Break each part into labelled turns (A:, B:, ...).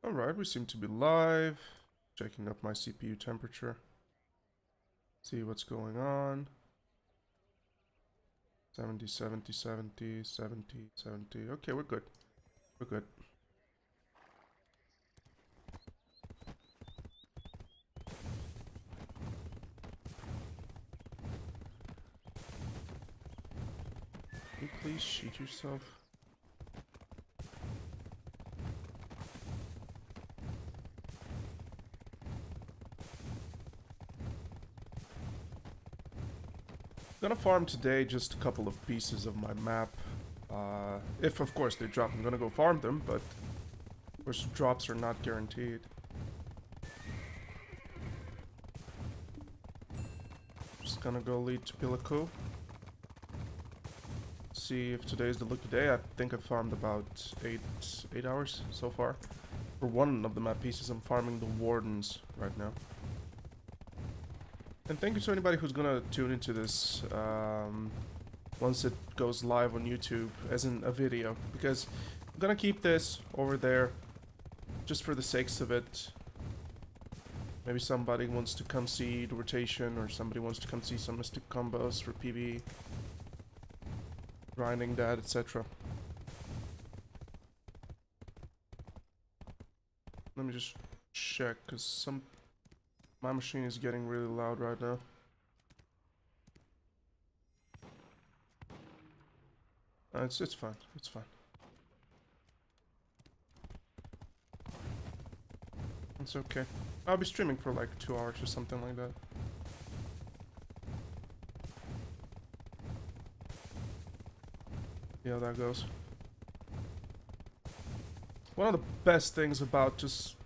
A: Alright, we seem to be live. Checking up my CPU temperature. See what's going on. 70, 70, 70, 70, 70. Okay, we're good. We're good. Can you please shoot yourself? Gonna farm today just a couple of pieces of my map. If of course they drop, I'm gonna go farm them, but of course drops are not guaranteed. Just gonna go lead to Pila. See if today is the lucky day. I think I farmed about 8 hours so far. For one of the map pieces, I'm farming the Wardens right now. And thank you to anybody who's gonna tune into this once it goes live on YouTube, as in a video, because I'm gonna keep this over there just for the sakes of it. Maybe somebody wants to come see the rotation, or somebody wants to come see some mystic combos for PB, grinding that, etc. Let me just check, because my machine is getting really loud right now. It's fine. It's fine. It's okay. I'll be streaming for like 2 hours or something like that. Yeah, that goes. One of the best things about just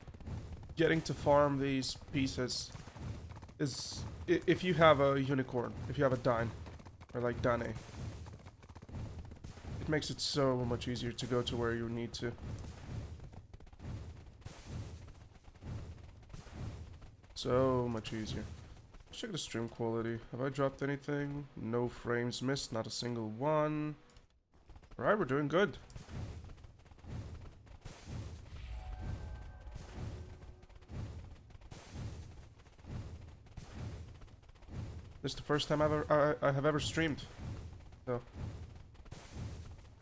A: getting to farm these pieces is if you have a unicorn, if you have a Dine, or like Dane, it makes it so much easier to go to where you need to. So much easier. Let's check the stream quality. Have I dropped anything? No frames missed, not a single one. Alright, we're doing good. This is the first time I have ever streamed. So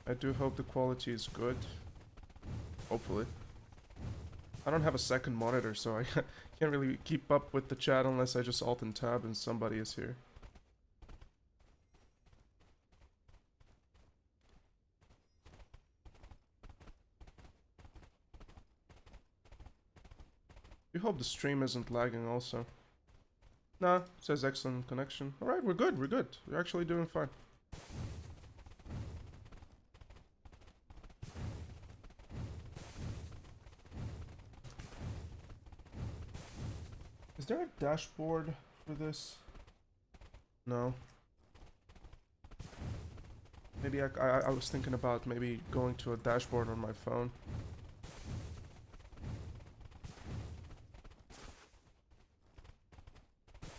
A: I do hope the quality is good. Hopefully. I don't have a second monitor, so I can't really keep up with the chat unless I just alt and tab and somebody is here. We hope the stream isn't lagging also. Nah, it says excellent connection. Alright, we're good, we're good. We're actually doing fine. Is there a dashboard for this? No. Maybe I was thinking about maybe going to a dashboard on my phone.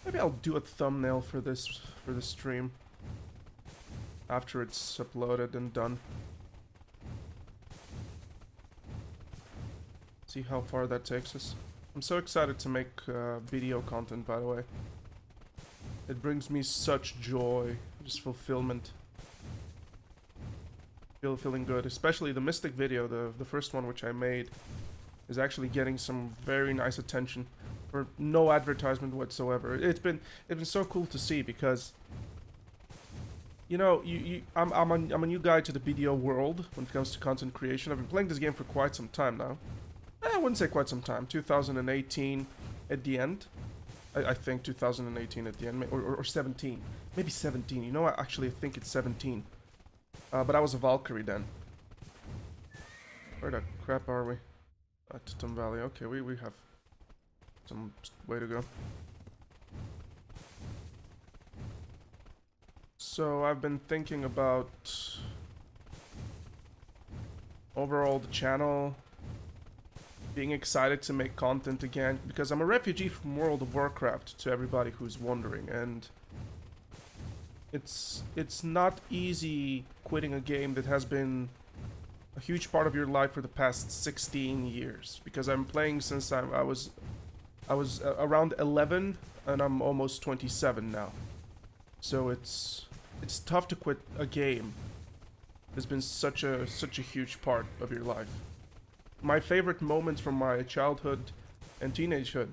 A: Maybe I'll do a thumbnail for this stream after it's uploaded and done. See how far that takes us. I'm so excited to make video content, by the way. It brings me such joy, just fulfillment. Feeling good, especially the Mystic video, the first one which I made, is actually getting some very nice attention for no advertisement whatsoever. It's been so cool to see, because you know, I'm a new guy to the video world when it comes to content creation. I've been playing this game for quite some time now. I wouldn't say quite some time. 2018 at the end. I think 2018 at the end, or 17. Maybe 17. You know, I actually think it's 17. But I was a Valkyrie then. Where the crap are we? At Tom Valley. Okay, we have some way to go. So I've been thinking about overall the channel, being excited to make content again, because I'm a refugee from World of Warcraft, to everybody who's wondering, and it's not easy quitting a game that has been a huge part of your life for the past 16 years, because I'm playing since I was around 11 and I'm almost 27 now. So it's tough to quit a game. It's been such a huge part of your life. My favorite moments from my childhood and teenagehood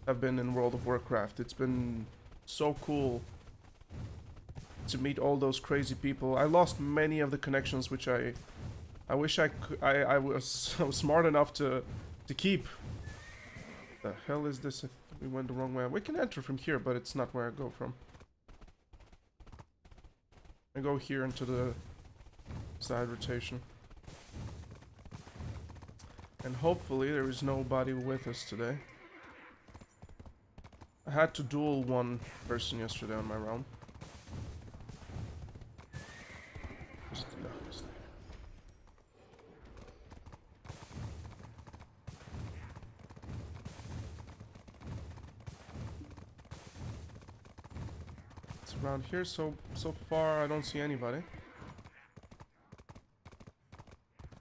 A: have been in World of Warcraft. It's been so cool to meet all those crazy people. I lost many of the connections which I wish I was smart enough to keep. The hell is this? We went the wrong way. We can enter from here, but it's not where I go from. I go here into the side rotation. And hopefully there is nobody with us today. I had to duel one person yesterday on my round. It's around here, so far I don't see anybody.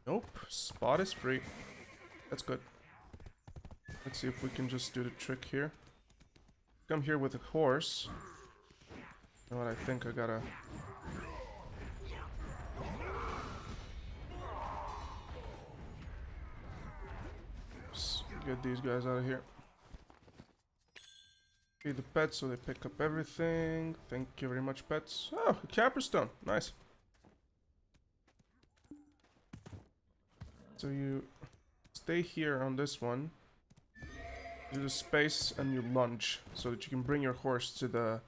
A: Nope, spot is free. That's good. Let's see if we can just do the trick here. Come here with a horse. You know what, I think I gotta... Just get these guys out of here. Feed the pets so they pick up everything. Thank you very much, pets. Oh, a Capperstone. Nice. So you stay here on this one. Do the space and you lunge so that you can bring your horse to the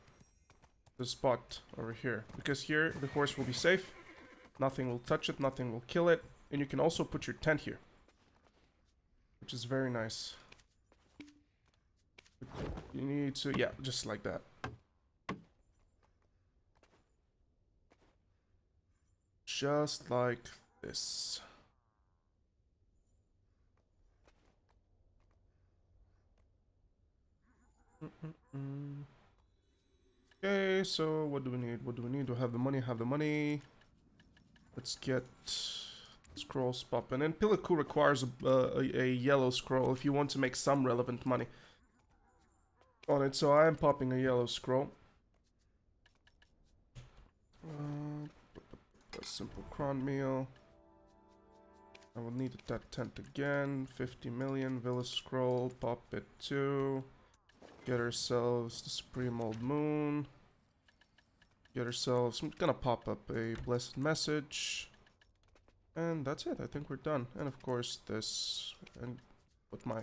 A: spot over here. Because here the horse will be safe. Nothing will touch it, nothing will kill it. And you can also put your tent here, which is very nice. You need to, yeah, just like that. Just like this. Okay, so what do we need? What do we need? Do I have the money? Have the money. Let's get scrolls popping. And Pila requires a yellow scroll if you want to make some relevant money on it. So I am popping a yellow scroll. A simple cron meal. I will need that tent again. 50 million. Villa scroll. Pop it too. Get ourselves the Supreme Old Moon. Get ourselves... I'm gonna pop up a blessed message. And that's it. I think we're done. And of course this. And with my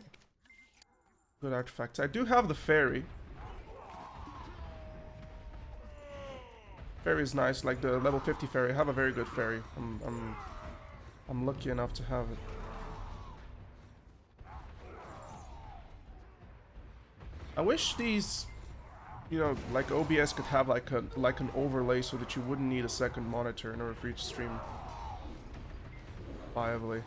A: good artifacts. I do have the fairy. Fairy is nice. Like the level 50 fairy. I have a very good fairy. I'm lucky enough to have it. I wish these, you know, like OBS could have like an overlay so that you wouldn't need a second monitor in order for you to stream viably.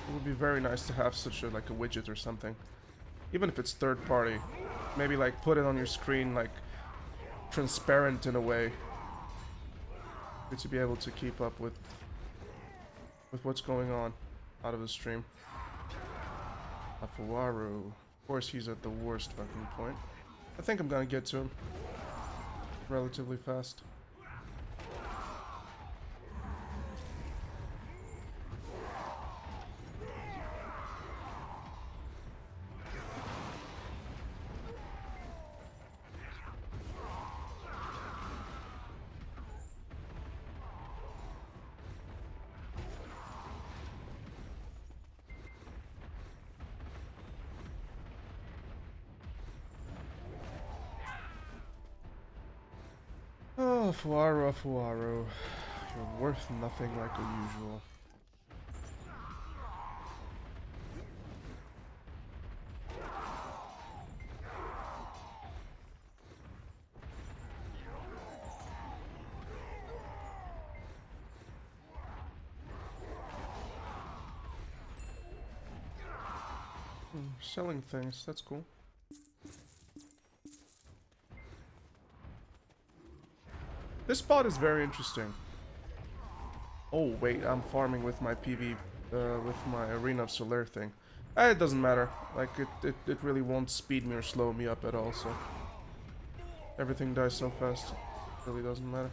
A: It would be very nice to have such a like a widget or something, even if it's third party. Maybe like put it on your screen like transparent in a way, good to be able to keep up with what's going on out of the stream. Afuaru. Of course he's at the worst fucking point. I think I'm gonna get to him relatively fast. Oh, Afuaru, Afuaru. You're worth nothing like usual. Selling things, that's cool. This spot is very interesting. Oh wait, I'm farming with my with my Arena of Solaire thing. It doesn't matter. Like, it really won't speed me or slow me up at all, so... Everything dies so fast, it really doesn't matter.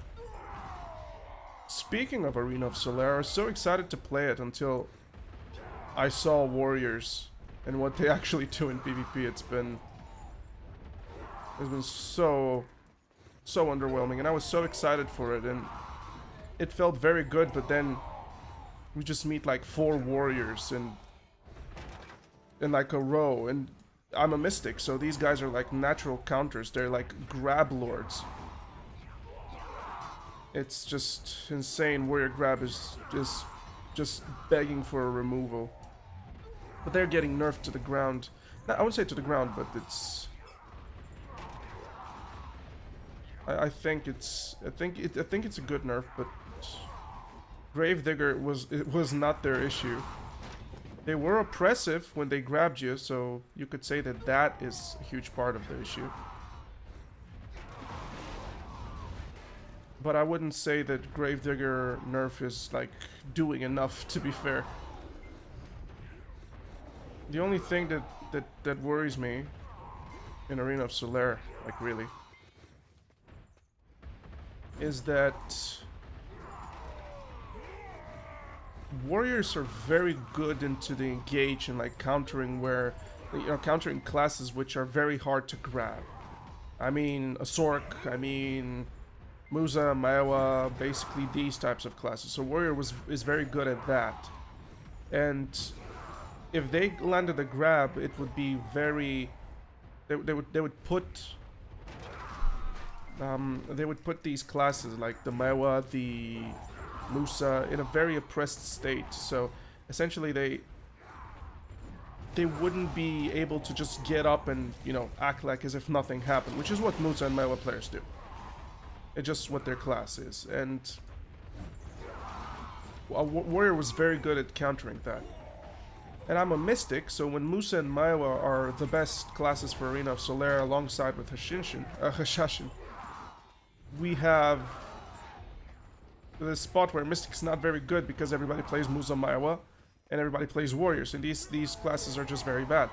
A: Speaking of Arena of Solaire, I was so excited to play it until I saw Warriors and what they actually do in PvP. It's been so underwhelming, and I was so excited for it, and it felt very good, but then we just meet like 4 Warriors in like a row, and I'm a Mystic, so these guys are like natural counters. They're like grab lords. It's just insane. Warrior grab is just begging for a removal. But they're getting nerfed to the ground. I wouldn't say to the ground, but it's... I think it's a good nerf, but Gravedigger was not their issue. They were oppressive when they grabbed you, so you could say that that is a huge part of the issue. But I wouldn't say that Gravedigger nerf is like doing enough, to be fair. The only thing that worries me in Arena of Solaire, like really, is that Warriors are very good into the engage and like countering countering classes which are very hard to grab. I mean, a Sork, I mean, Musa, Maewa, basically these types of classes. So Warrior is very good at that. And if they landed a grab, it would be very... They would put these classes like the Maewa, the Musa in a very oppressed state. So essentially they wouldn't be able to just get up and, you know, act like as if nothing happened, which is what Musa and Maewa players do. It's just what their class is, and Warrior was very good at countering that. And I'm a Mystic, so when Musa and Maewa are the best classes for Arena of Solaire alongside with Hashashin, we have this spot where Mystic's not very good because everybody plays Musa Maewa and everybody plays Warriors, and these classes are just very bad.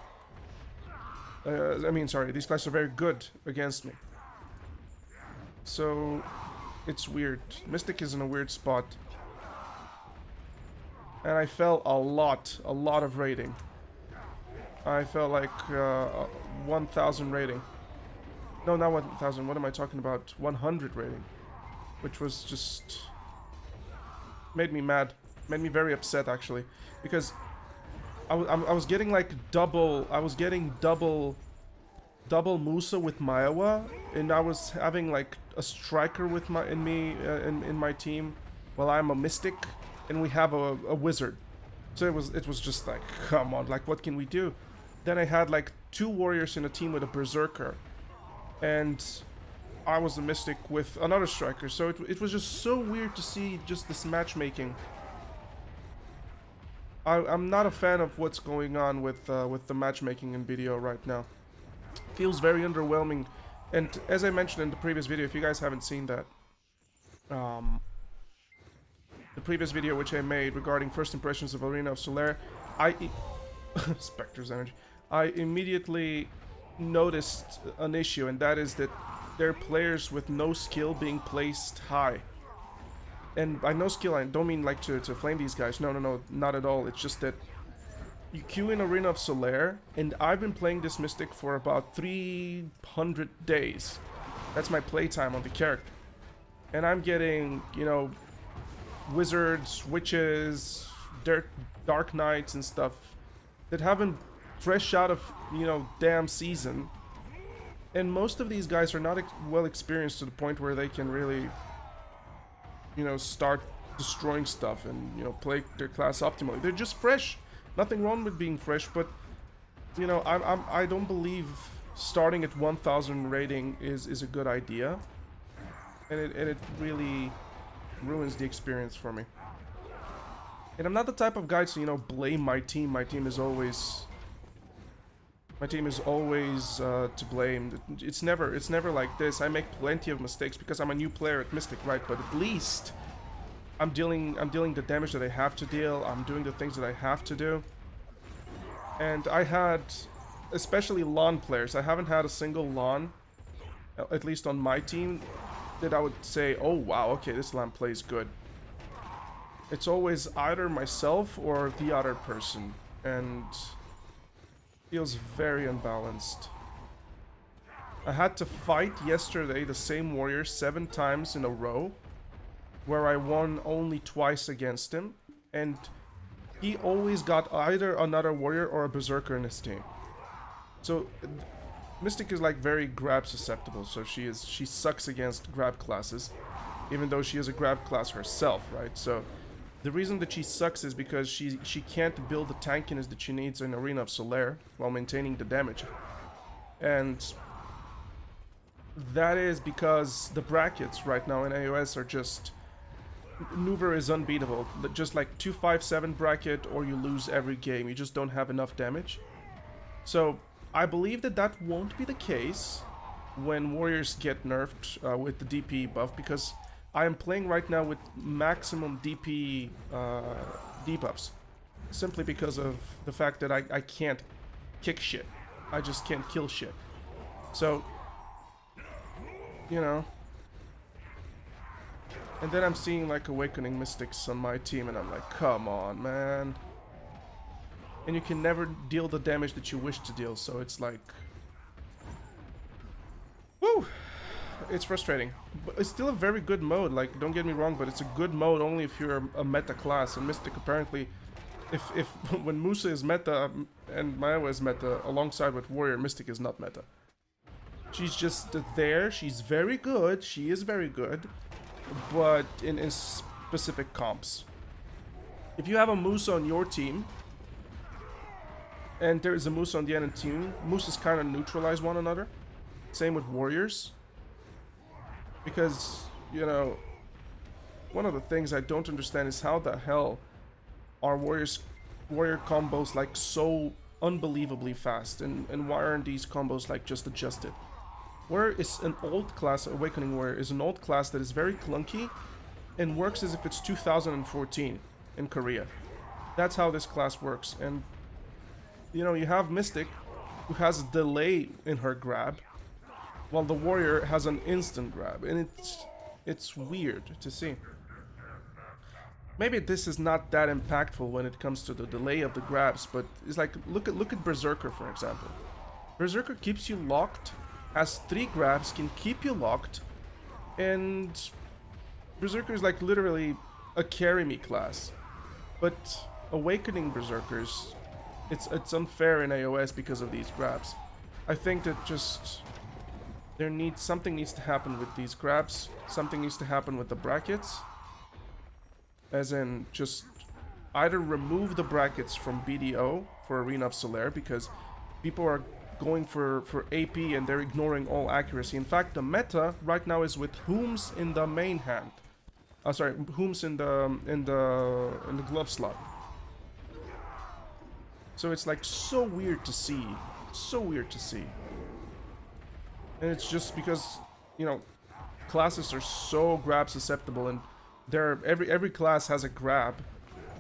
A: These classes are very good against me. So, it's weird. Mystic is in a weird spot. And I felt a lot of rating. I felt like 1,000 rating. No, not 1,000, what am I talking about? 100 rating. Which was just... made me mad. Made me very upset, actually. Because I was getting like double... I was getting double Musa with Maewa, and I was having like a striker with in my team, while I'm a Mystic, and we have a wizard. So it was just like, come on, like what can we do? Then I had like 2 warriors in a team with a berserker, and I was a Mystic with another striker. So it was just so weird to see just this matchmaking. I'm not a fan of what's going on with the matchmaking in video right now. Feels very underwhelming, and as I mentioned in the previous video, if you guys haven't seen that, the previous video which I made regarding first impressions of Arena of Solaire, Spectre's energy, I immediately noticed an issue, and that is that there are players with no skill being placed high. And by no skill, I don't mean like to flame these guys. No, not at all. It's just that you queue in Arena of Solaire, and I've been playing this Mystic for about 300 days. That's my playtime on the character. And I'm getting, you know, wizards, witches, dark knights and stuff that haven't fresh out of, you know, damn season. And most of these guys are not well experienced to the point where they can really, you know, start destroying stuff and, you know, play their class optimally. They're just fresh. Nothing wrong with being fresh, but, you know, I don't believe starting at 1,000 rating is a good idea, and it really ruins the experience for me. And I'm not the type of guy to, you know, blame my team. My team is always My team is always to blame. It's never like this. I make plenty of mistakes because I'm a new player at Mystic, right? But at least I'm dealing the damage that I have to deal. I'm doing the things that I have to do. And I had, especially LAN players, I haven't had a single LAN, at least on my team, that I would say, oh wow, okay, this LAN plays good. It's always either myself or the other person, and feels very unbalanced. I had to fight yesterday the same warrior 7 times in a row, where I won only twice against him, and he always got either another warrior or a berserker in his team. So Mystic is like very grab susceptible, so she sucks against grab classes, even though she is a grab class herself, right? So the reason that she sucks is because she can't build the tankiness that she needs in Arena of Solaire while maintaining the damage. And that is because the brackets right now in AOS are just... Nuver is unbeatable. Just like 2-5-7 bracket, or you lose every game. You just don't have enough damage. So I believe that that won't be the case when warriors get nerfed with the DP buff, because I am playing right now with maximum DP debuffs, simply because of the fact that I can't kick shit. I just can't kill shit. So, you know. And then I'm seeing like Awakening Mystics on my team, and I'm like, come on, man. And you can never deal the damage that you wish to deal, so it's like... Woo! It's frustrating. But it's still a very good mode, like, don't get me wrong, but it's a good mode only if you're a meta class, and Mystic apparently... If when Musa is meta and Maiwa is meta alongside with Warrior, Mystic is not meta. She's just there, she's very good, she is very good. But in specific comps. If you have a Musa on your team, and there is a Musa on the enemy team, Musas kind of neutralize one another. Same with warriors. Because, you know, one of the things I don't understand is how the hell are warrior combos like so unbelievably fast, and why aren't these combos like just adjusted? Warrior is an old class, Awakening Warrior is an old class that is very clunky and works as if it's 2014 in Korea. That's how this class works. And, you know, you have Mystic, who has a delay in her grab, while the Warrior has an instant grab, and it's weird to see. Maybe this is not that impactful when it comes to the delay of the grabs, but it's like, look at Berserker, for example. Berserker keeps you locked, has 3 grabs, can keep you locked, and Berserker is like literally a carry me class. But Awakening Berserkers, it's unfair in AOS because of these grabs. I think that just something needs to happen with these grabs, something needs to happen with the brackets, as in just either remove the brackets from BDO for Arena of Solaire, because people are going for AP and they're ignoring all accuracy. In fact, the meta right now is with Whooms in the main hand. Sorry, Whooms in the glove slot. So it's like so weird to see, so weird to see. And it's just because, you know, classes are so grab susceptible, and every class has a grab.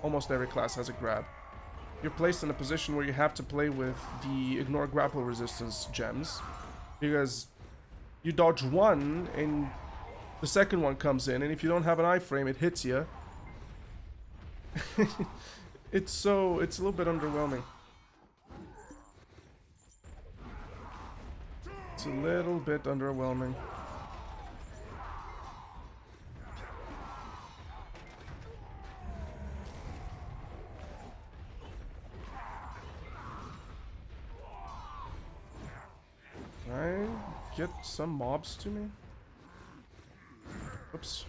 A: Almost every class has a grab. You're placed in a position where you have to play with the ignore grapple resistance gems, because you dodge one and the second one comes in, and if you don't have an iframe, it hits you. It's a little bit underwhelming. It's a little bit underwhelming. Can I get some mobs to me? Oops.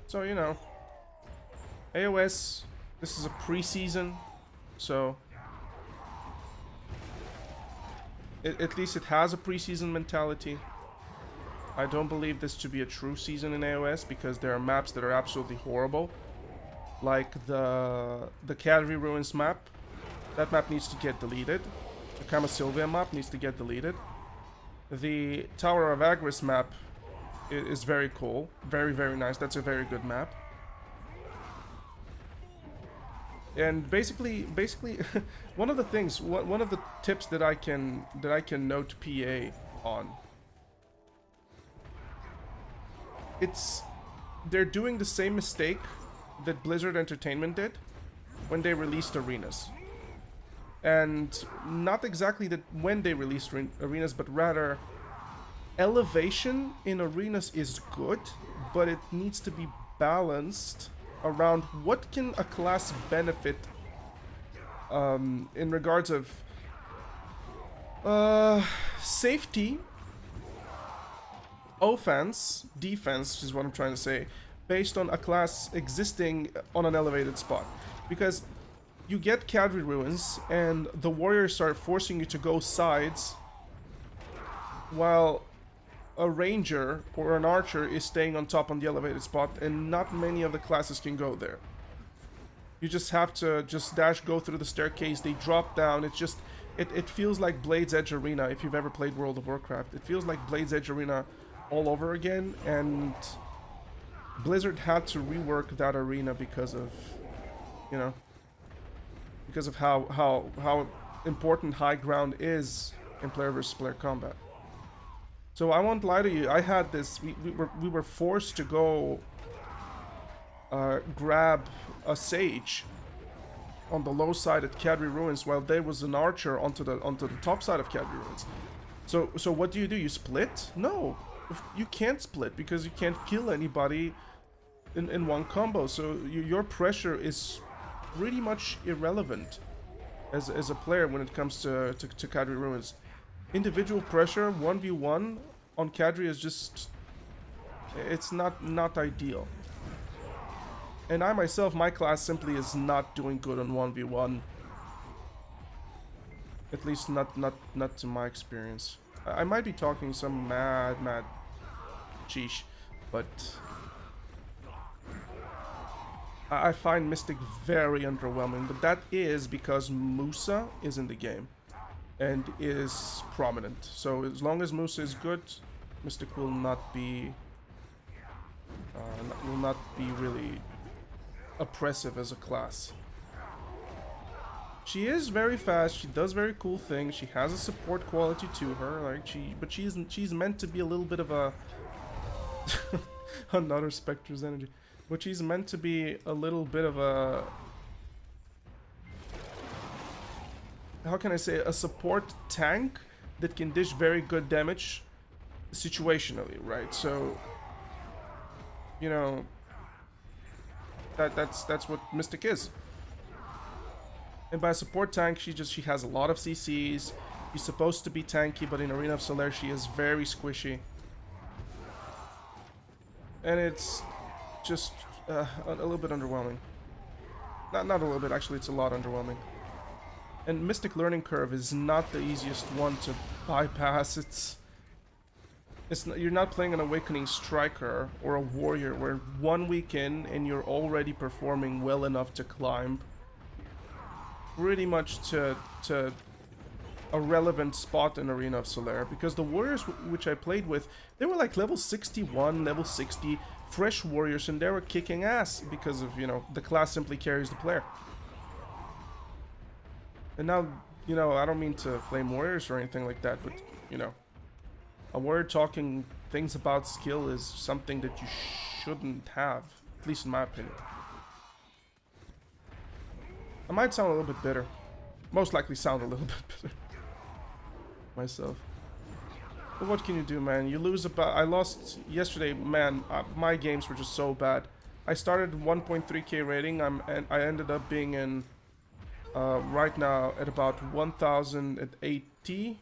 A: So, you know, AOS, this is a preseason, so at least it has a preseason mentality. I don't believe this to be a true season in AOS because there are maps that are absolutely horrible. Like the Cavalry Ruins map. That map needs to get deleted. The Kama Sylvia map needs to get deleted. The Tower of Agris map is very cool. Very, very nice. That's a very good map. And basically, one of the things, one of the tips that I can note PA on, they're doing the same mistake that Blizzard Entertainment did when they released arenas. And not exactly that when they released arenas, but rather elevation in arenas is good, but it needs to be balanced around what can a class benefit in regards of safety, offense, defense is what I'm trying to say, based on a class existing on an elevated spot. Because you get Cavalry Ruins and the warriors start forcing you to go sides while a ranger or an archer is staying on top on the elevated spot, and not many of the classes can go there. You just have to dash, go through the staircase, they drop down. It's just, it feels like Blade's Edge Arena if you've ever played World of Warcraft. It feels like Blade's Edge Arena all over again, and Blizzard had to rework that arena because of, you know, because of how important high ground is in player versus player combat. So I won't lie to you, I had this, we were forced to go grab a sage on the low side at Cavalry Ruins while there was an archer onto the top side of Cavalry Ruins. So what do? You split? No, you can't split because you can't kill anybody in one combo. So your pressure is pretty much irrelevant as a player when it comes to Cavalry Ruins. Individual pressure 1v1 on Cadre is just, it's not ideal. And I myself, my class simply is not doing good on 1v1. At least not to my experience. I might be talking some mad sheesh, but I find Mystic very underwhelming. But that is because Musa is in the game and is prominent. So as long as Musa is good, Mystic will not be really oppressive as a class. She is very fast. She does very cool things. She has a support quality to her. Like but she's meant to be a little bit of a another Spectre's energy. But she's meant to be a little bit of a, how can I say, a support tank that can dish very good damage situationally, right? So, you know, that's what Mystic is. And by support tank, she has a lot of CCs. She's supposed to be tanky, but in Arena of Solaire she is very squishy. And it's just a little bit underwhelming. Not a little bit, actually it's a lot underwhelming. And Mystic learning curve is not the easiest one to bypass. You're not playing an Awakening Striker or a Warrior where 1 week in and you're already performing well enough to climb pretty much to a relevant spot in Arena of Solaire, because the Warriors which I played with, they were like level 61, level 60, fresh Warriors, and they were kicking ass because of, you know, the class simply carries the player. And now, you know, I don't mean to flame Warriors or anything like that, but, you know, a Warrior talking things about skill is something that you shouldn't have, at least in my opinion. I might sound a little bit bitter. Most likely sound a little bit bitter myself. But what can you do, man? You lose about... I lost yesterday, man. My games were just so bad. I started 1.3k rating. I ended up being in right now at about 1080,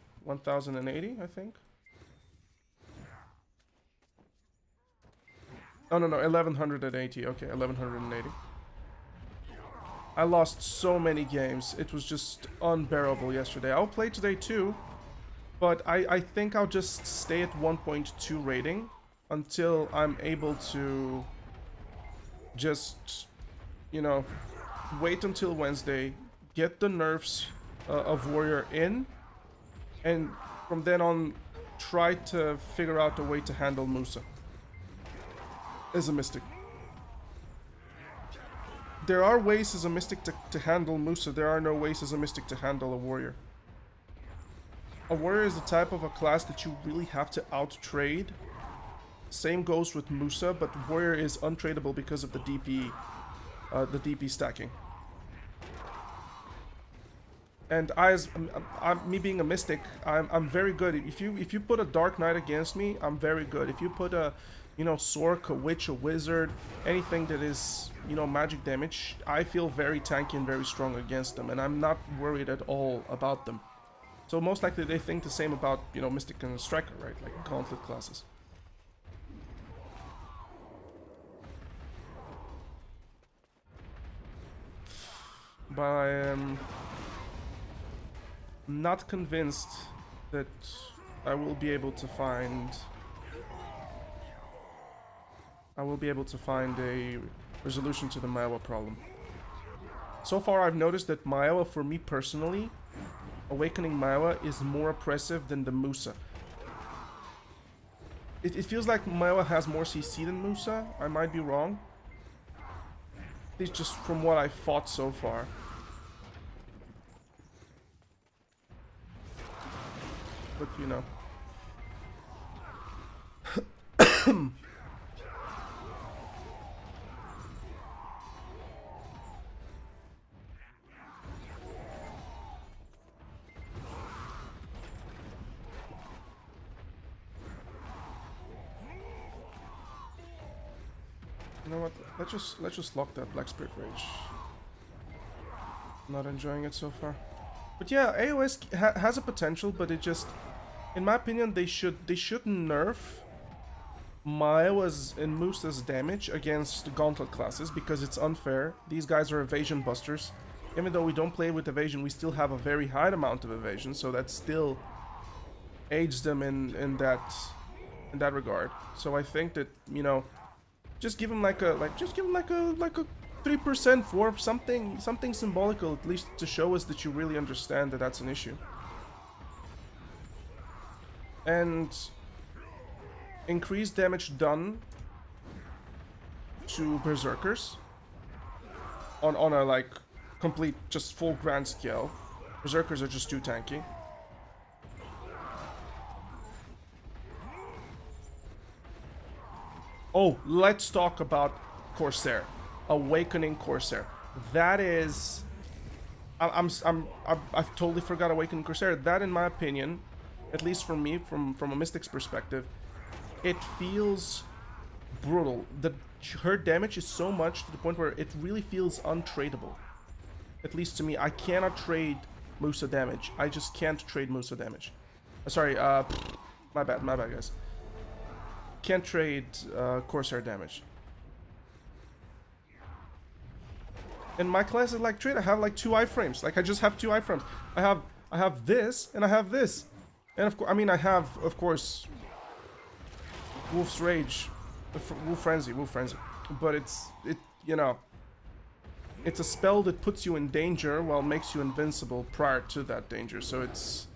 A: I think. Oh no, 1180. Okay, 1180. I lost so many games. It was just unbearable yesterday. I'll play today too. But I think I'll just stay at 1.2 rating until I'm able to just, you know, wait until Wednesday, get the nerfs of Warrior in, and from then on try to figure out a way to handle Musa as a Mystic. There are ways as a Mystic to handle Musa, there are no ways as a Mystic to handle a Warrior. A Warrior is the type of a class that you really have to out-trade. Same goes with Musa, but Warrior is untradeable because of the DP stacking. And me being a Mystic, I'm very good. If you put a Dark Knight against me, I'm very good. If you put a, you know, Sork, a Witch, a Wizard, anything that is, you know, magic damage, I feel very tanky and very strong against them, and I'm not worried at all about them. So most likely they think the same about, you know, Mystic and Striker, right? Like Gauntlet classes. But I am not convinced that I will be able to find a resolution to the Maiwa problem. So far I've noticed that Maiwa, for me personally, Awakening Maiwa is more oppressive than the Musa. It feels like Maiwa has more CC than Musa. I might be wrong. It's just from what I fought so far. But, you know. You know what? Let's just lock that Black Spirit Rage. Not enjoying it so far. But yeah, AOS has a potential, but it just, in my opinion, they should nerf Maiwa's and Musa's damage against Gauntlet classes because it's unfair. These guys are evasion busters. Even though we don't play with evasion, we still have a very high amount of evasion, so that still aids them in that regard. So I think that, you know, just give them like a 3% for something symbolical, at least to show us that you really understand that that's an issue. And increase damage done to Berserkers on a like complete just full grand scale. Berserkers are just too tanky. Oh, let's talk about Corsair. Awakening Corsair. That is... I've totally forgot Awakening Corsair. That, in my opinion, at least for me, from a Mystic's perspective, it feels brutal. Her damage is so much to the point where it really feels untradeable. At least to me. I cannot trade Musa damage. I just can't trade Musa damage. Sorry, my bad, guys. Can't trade Corsair damage. And my class is like trade. I have like 2 iframes. Like I just have 2 iframes. I have this and I have this. And of course, I mean I have of course Wolf's Rage, Wolf Frenzy. But you know, it's a spell that puts you in danger while makes you invincible prior to that danger. So it's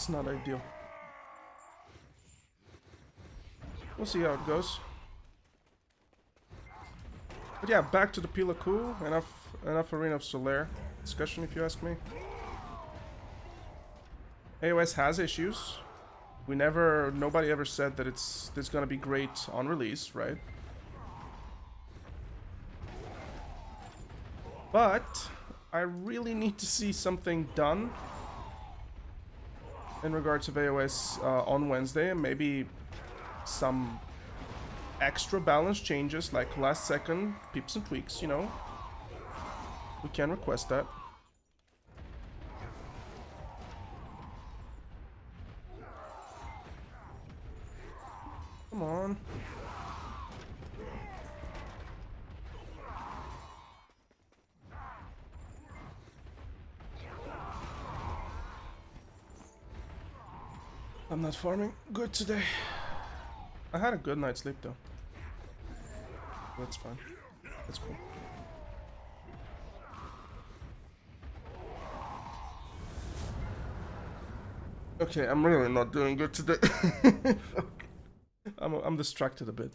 A: not ideal. We'll see how it goes. But yeah, back to the Pila coup. Enough Arena of Solaire discussion, if you ask me. AOS has issues. Nobody ever said that it's gonna be great on release, right? But I really need to see something done in regards of AOS on Wednesday, and maybe some extra balance changes like last second peeps and tweaks, you know. We can request that. Come on. I'm not farming good today. I had a good night's sleep though. That's fine. That's cool. Okay, I'm really not doing good today. I'm distracted a bit.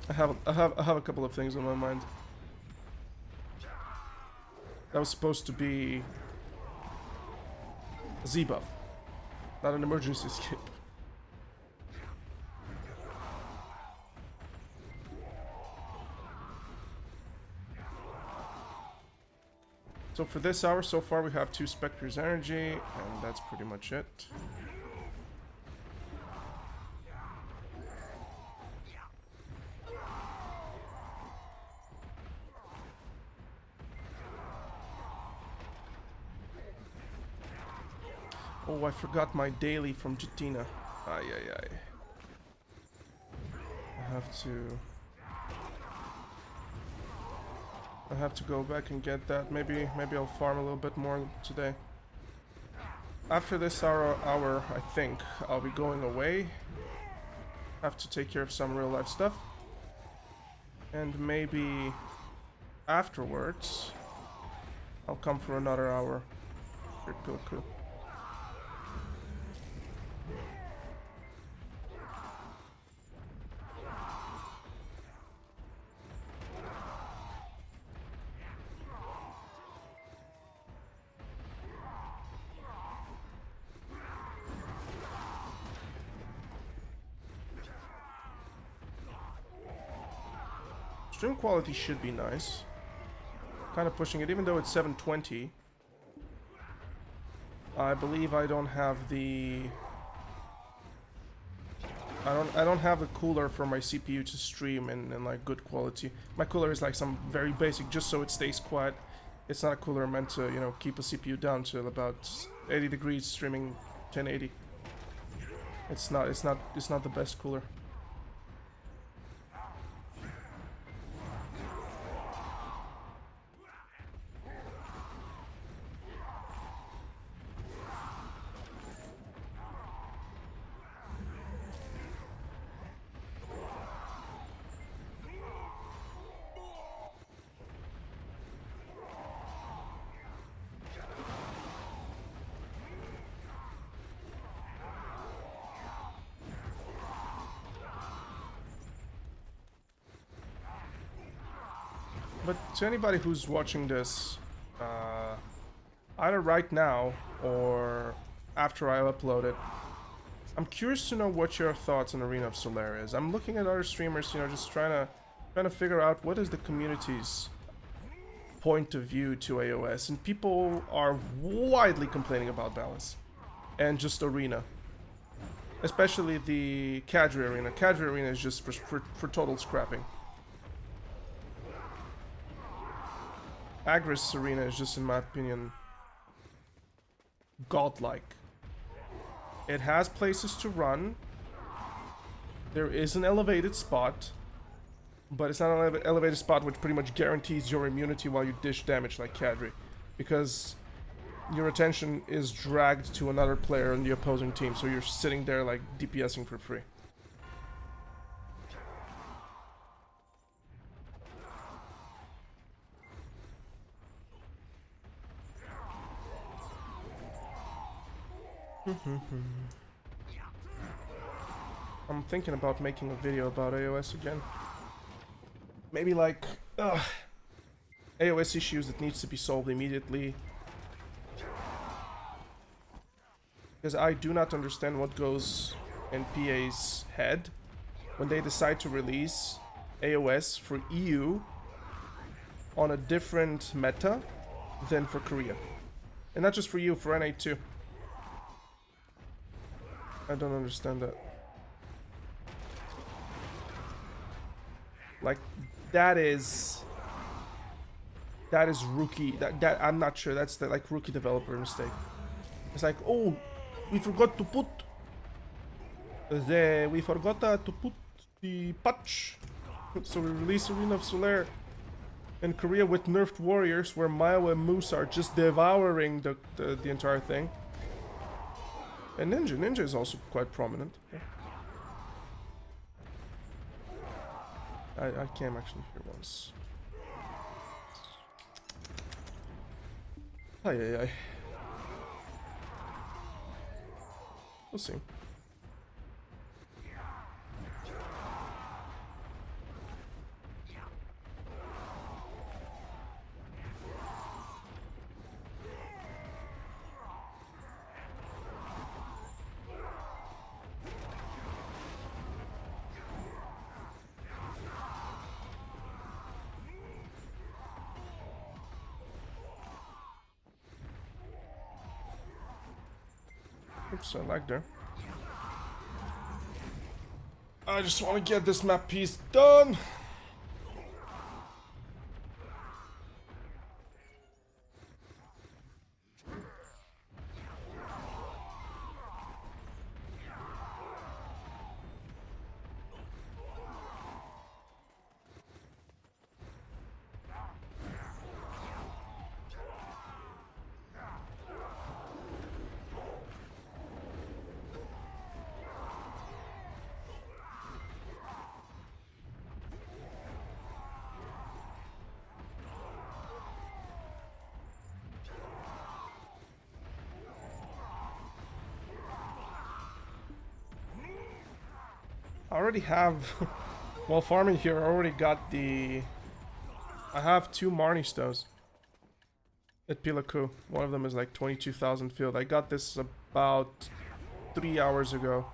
A: I have a couple of things on my mind. That was supposed to be a Z buff, not an emergency escape. So for this hour, so far we have 2 Spectre's energy, and that's pretty much it. Oh, I forgot my daily from Jatina. Ay, ay, ay. I have to go back and get that. Maybe I'll farm a little bit more today. After this hour, I think I'll be going away. Have to take care of some real life stuff. And maybe afterwards, I'll come for another hour. Cool. Stream quality should be nice. Kind of pushing it, even though it's 720. I believe I don't have the... I don't have the cooler for my CPU to stream in like good quality. My cooler is like some very basic, just so it stays quiet. It's not a cooler meant to, you know, keep a CPU down to about 80 degrees streaming 1080. It's not the best cooler. But to anybody who's watching this, either right now or after I upload it, I'm curious to know what your thoughts on Arena of Solaire is. I'm looking at other streamers, you know, just trying to figure out what is the community's point of view to AOS, and people are widely complaining about balance and just Arena, especially the Cadre Arena. Cadre Arena is just for total scrapping. Agris Arena is just, in my opinion, godlike. It has places to run. There is an elevated spot, but it's not an elevated spot which pretty much guarantees your immunity while you dish damage like Cadre, because your attention is dragged to another player on the opposing team, so you're sitting there like DPSing for free. I'm thinking about making a video about AOS again. Maybe like AOS issues that needs to be solved immediately. Because I do not understand what goes in PA's head when they decide to release AOS for EU on a different meta than for Korea. And not just for EU, for NA too. I don't understand that. Like, that is rookie. That I'm not sure. That's the like rookie developer mistake. It's like, oh, we forgot to put the patch. So we release Arena of Solaire in Korea with nerfed warriors, where Mao and Moose are just devouring the entire thing. And Ninja is also quite prominent. I came actually here once. Ay. We'll see. Oops, I lagged there. I just want to get this map piece done. I already have, while farming here, I already got the, I have 2 Marnie stones at Pila. One of them is like 22,000 field. I got this about 3 hours ago.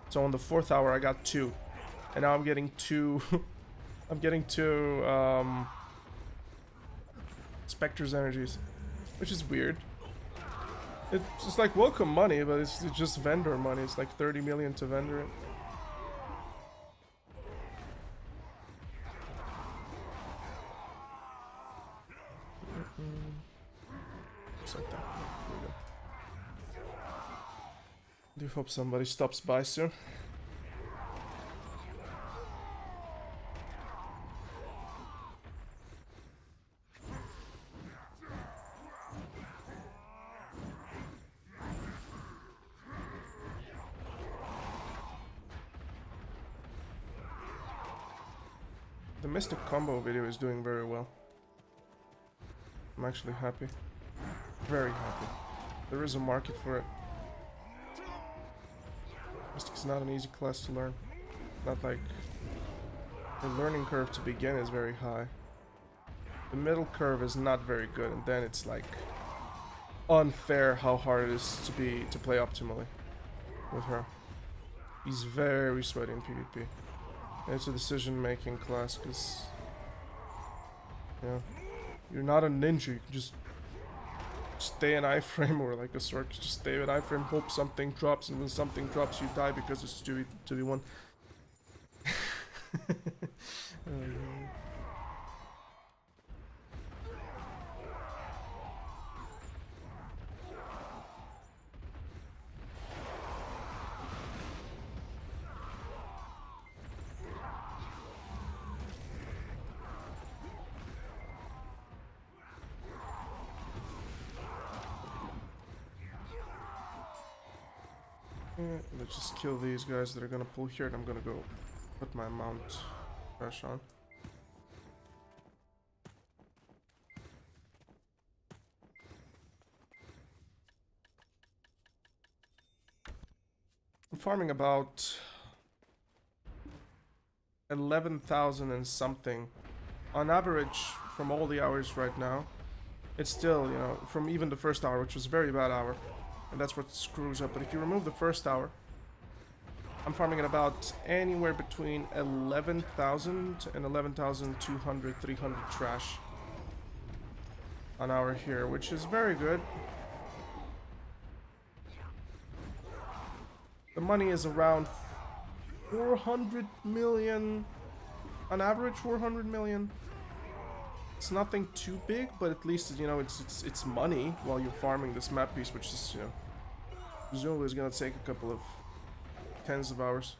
A: So on the 4th hour I got 2. And now I'm getting 2, I'm getting 2 Spectre's energies, which is weird. It's like welcome money, but it's just vendor money. It's like 30 million to vendor it. Just like that. There we go. Do hope somebody stops by soon. The Mystic combo video is doing very well. I'm actually happy. Very happy. There is a market for it. Mystic is not an easy class to learn. Not like the learning curve to begin is very high. The middle curve is not very good, and then it's like unfair how hard it is to play optimally with her. He's very sweaty in PvP. And it's a decision-making class, because yeah, you're not a ninja. You can just stay in iframe, or like a sword, just stay in iframe, hope something drops, and when something drops, you die because it's 2v1. Let's just kill these guys that are gonna pull here, and I'm gonna go put my mount fresh on. I'm farming about 11,000 and something on average from all the hours right now. It's still, you know, from even the first hour, which was a very bad hour. And that's what screws up. But if you remove the first hour, I'm farming at about anywhere between 11,000 and 11,200, 300 trash an hour here, which is very good. The money is around 400 million, on average 400 million. It's nothing too big, but at least, you know, it's money while you're farming this map piece, which is, you know, presumably is gonna take a couple of tens of hours.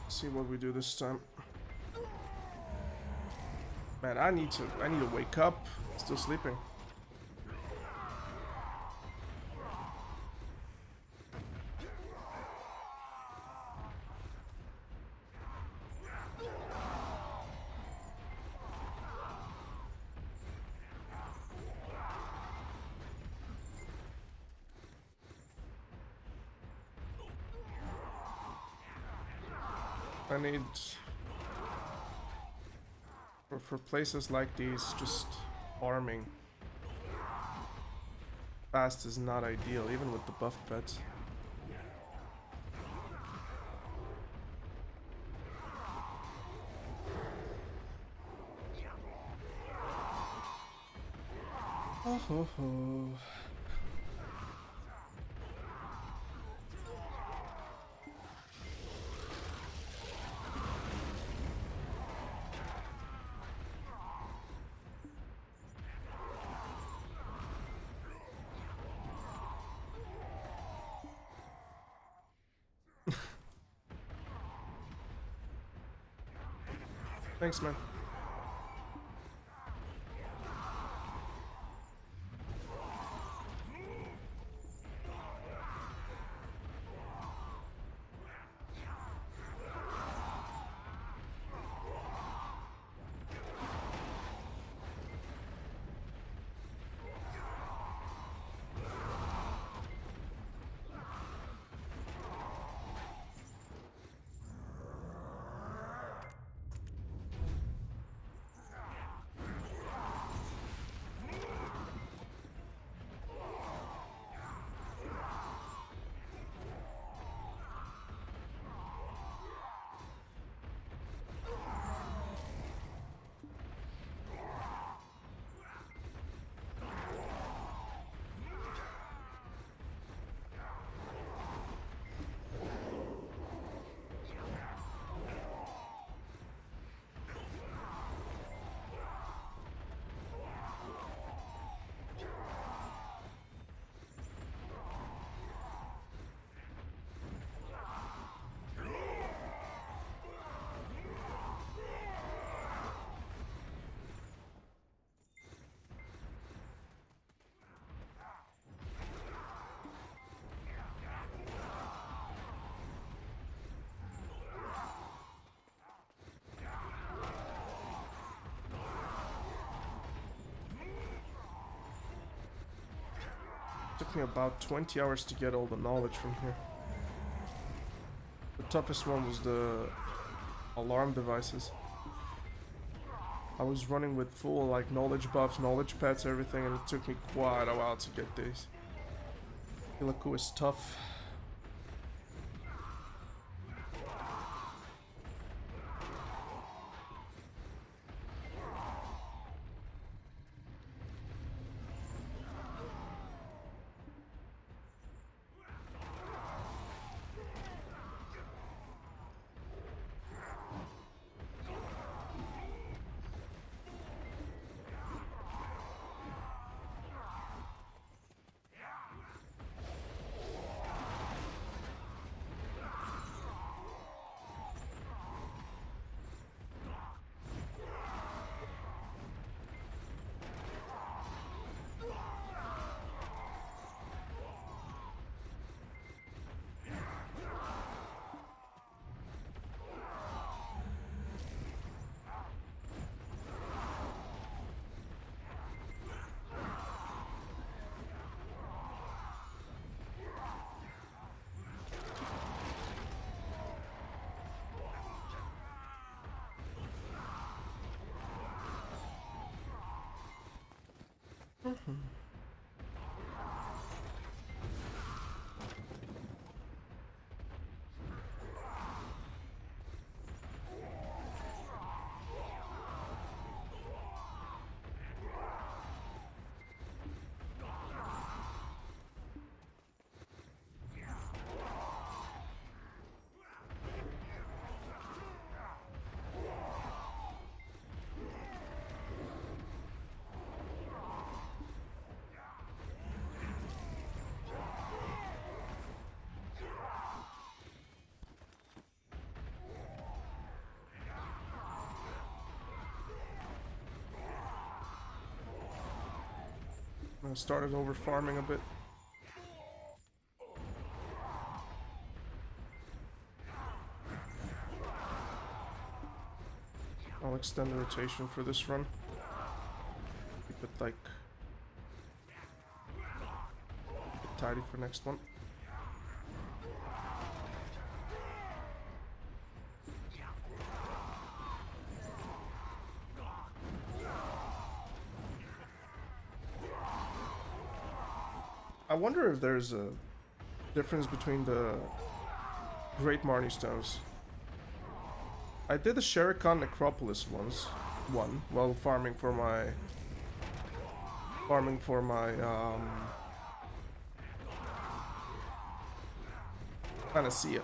A: See what we do this time. Man, I need to wake up. Still sleeping. I need for places like these, just farming fast is not ideal, even with the buff pets. Oh ho ho. Thanks, man. Took me about 20 hours to get all the knowledge from here. The toughest one was the alarm devices. I was running with full like knowledge buffs, knowledge pets, everything, and it took me quite a while to get these. Pila is tough. started over farming a bit. I'll extend the rotation for this run. Keep it like tidy for next one. I wonder if there's a difference between the Great Marnie Stones. I did the Sherikon Necropolis while farming for my Panacea.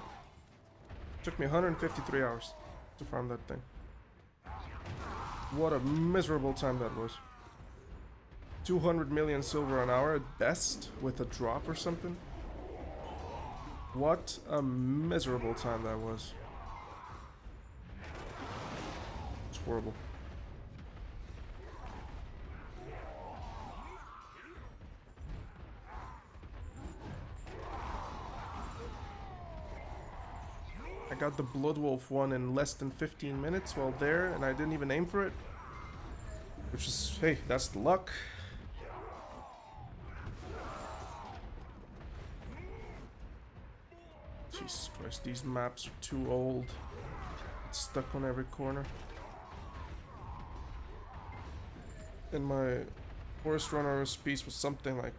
A: Took me 153 hours to farm that thing. What a miserable time that was. 200 million silver an hour at best with a drop or something. What a miserable time that was. It's horrible. I got the Bloodwolf one in less than 15 minutes while there, and I didn't even aim for it. Which is, hey, that's the luck. Jesus Christ, these maps are too old. It's stuck on every corner. And my Forest Runner piece was something like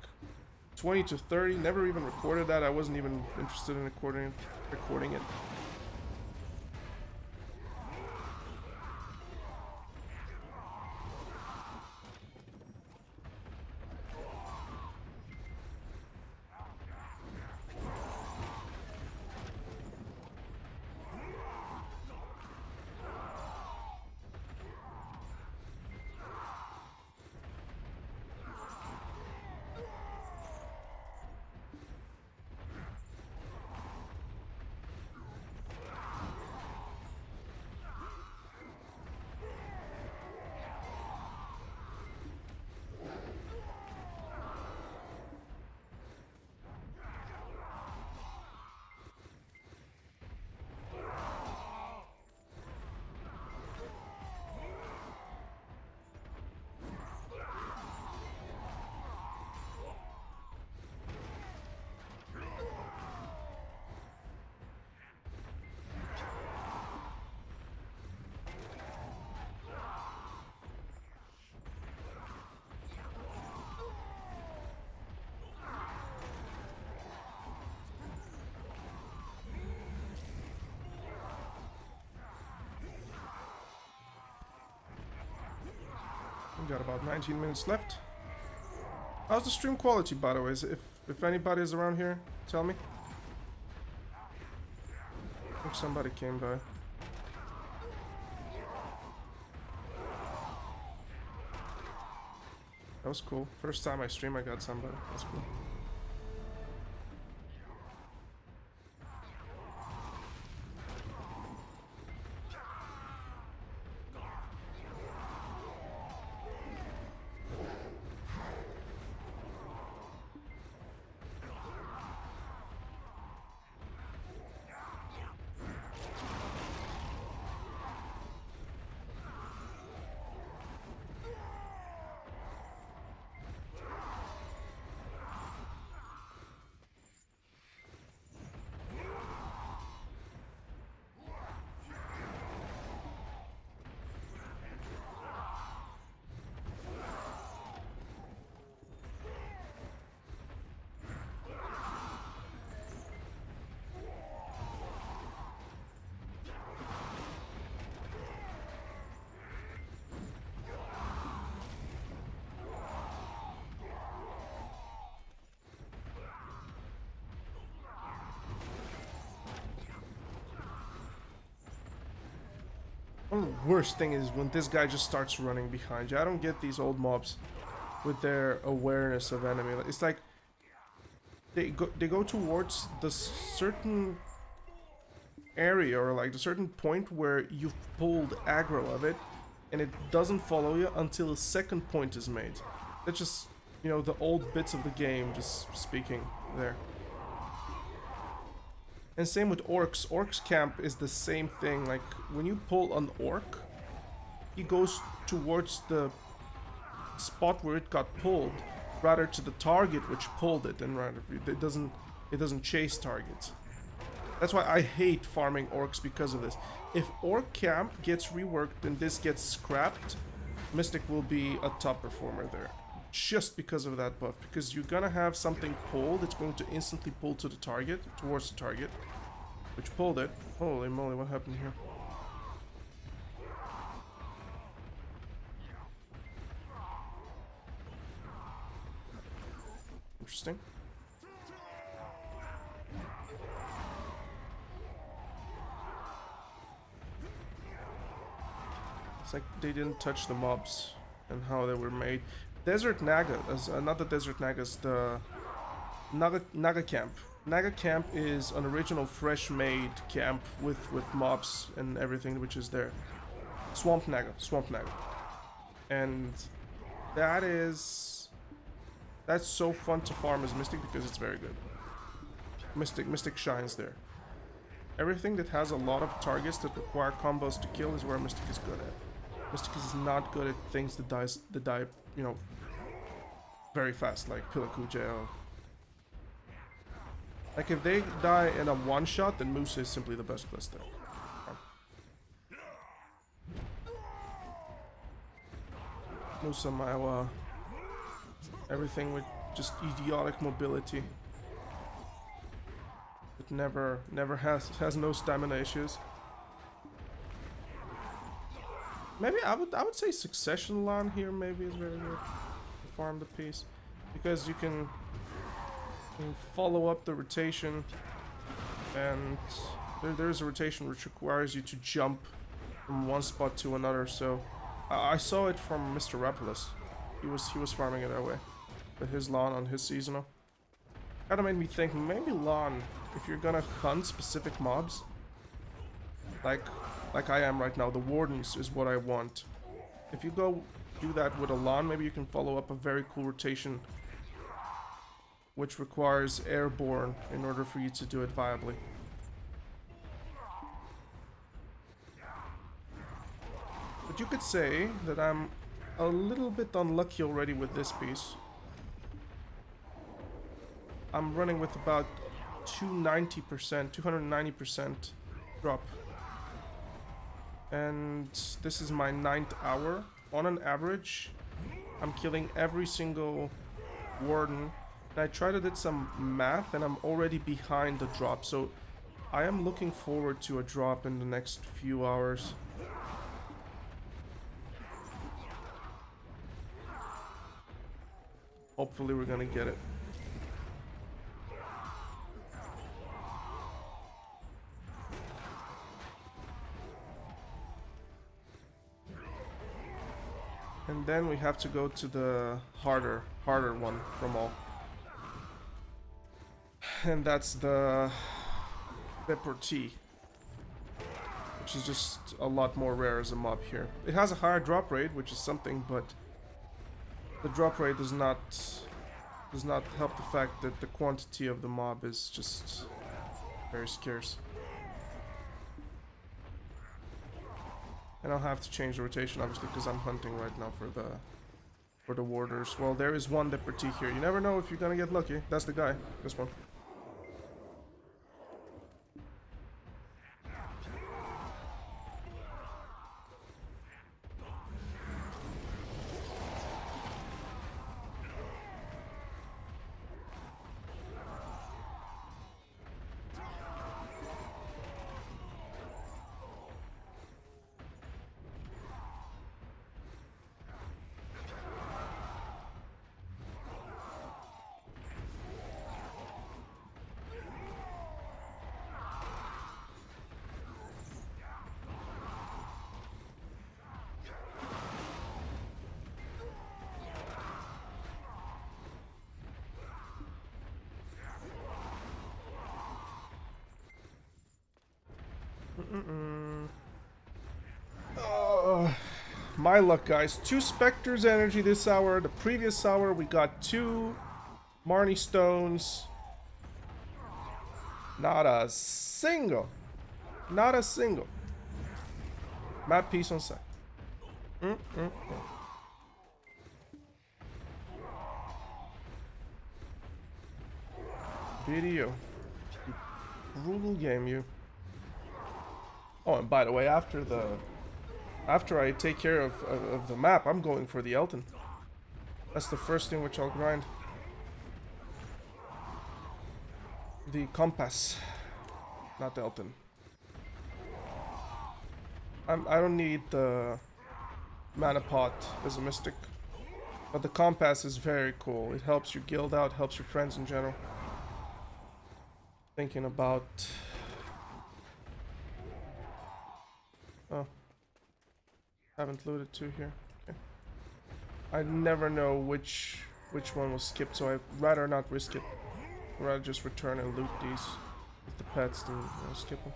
A: 20 to 30. Never even recorded that. I wasn't even interested in recording it. We got about 19 minutes left. How's the stream quality, by the way? If anybody is around here, tell me. I think somebody came by. That was cool. First time I stream, I got somebody. That's cool. One of the worst thing is when this guy just starts running behind you. I don't get these old mobs with their awareness of enemy. It's like they go towards the certain area or like the certain point where you've pulled aggro of it, and it doesn't follow you until a second point is made. That just you know, the old bits of the game just speaking there. And same with orcs. Orcs camp is the same thing. Like when you pull an orc, he goes towards the spot where it got pulled, rather to the target which pulled it, and rather it doesn't chase targets. That's why I hate farming orcs because of this. If orc camp gets reworked and this gets scrapped, Mystic will be a top performer there. Just because of that buff. Because you're gonna have something pulled, it's going to instantly pull to the target, towards the target. Which pulled it. Holy moly, what happened here? Interesting. It's like they didn't touch the mobs and how they were made. Desert Naga, not the Desert Nagas, the Naga Camp. Naga Camp is an original fresh-made camp with mobs and everything which is there. Swamp Naga. And that's so fun to farm as Mystic because it's very good. Mystic shines there. Everything that has a lot of targets that require combos to kill is where Mystic is good at. Mystic is not good at things that die, you know, very fast, like Pila. Like if they die in a one-shot, then Moose is simply the best class there. Musa Maiwa. Everything with just idiotic mobility. It never has no stamina issues. Maybe I would say Succession Lan here maybe is very good to farm the piece, because you can follow up the rotation, and there's a rotation which requires you to jump from one spot to another. So I saw it from Mr. Rapolis. He was farming it that way with his Lan on his seasonal. Kinda made me think maybe Lan, if you're gonna hunt specific mobs, like I am right now, the Wardens is what I want. If you go do that with a Lan, maybe you can follow up a very cool rotation which requires airborne in order for you to do it viably. But you could say that I'm a little bit unlucky already with this piece. I'm running with about 290% drop. And this is my 9th hour. On an average, I'm killing every single Warden. And I tried to do some math and I'm already behind the drop. So I am looking forward to a drop in the next few hours. Hopefully we're gonna get it. And then we have to go to the harder one from all. And that's the Deportee, which is just a lot more rare as a mob here. It has a higher drop rate, which is something, but the drop rate does not help the fact that the quantity of the mob is just very scarce. And I'll have to change the rotation, obviously, because I'm hunting right now for the warders. Well, there is one Deportee here. You never know if you're gonna get lucky. That's the guy. This one. My luck, guys. 2 Spectre's energy this hour. The previous hour, we got 2 Marnie Stones. Not a single. Not a single. Map piece on site. Video. Brutal game, you. Oh, and by the way, after I take care of the map, I'm going for the Elton. That's the first thing which I'll grind. The compass, not the Elton. I don't need the mana pot as a mystic, but the compass is very cool. It helps your guild out, helps your friends in general. Thinking about... Oh. Haven't looted 2 here. Okay. I never know which one was skipped, so I'd rather not risk it. I'd rather just return and loot these with the pets than skip them.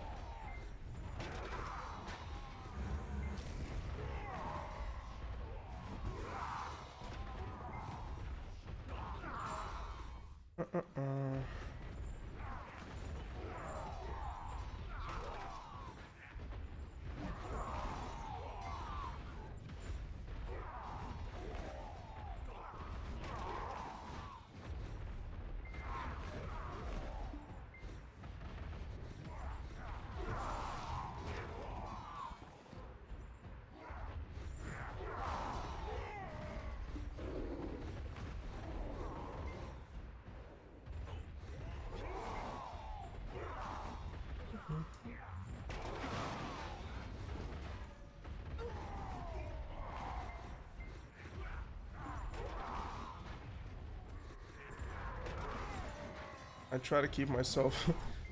A: I try to keep myself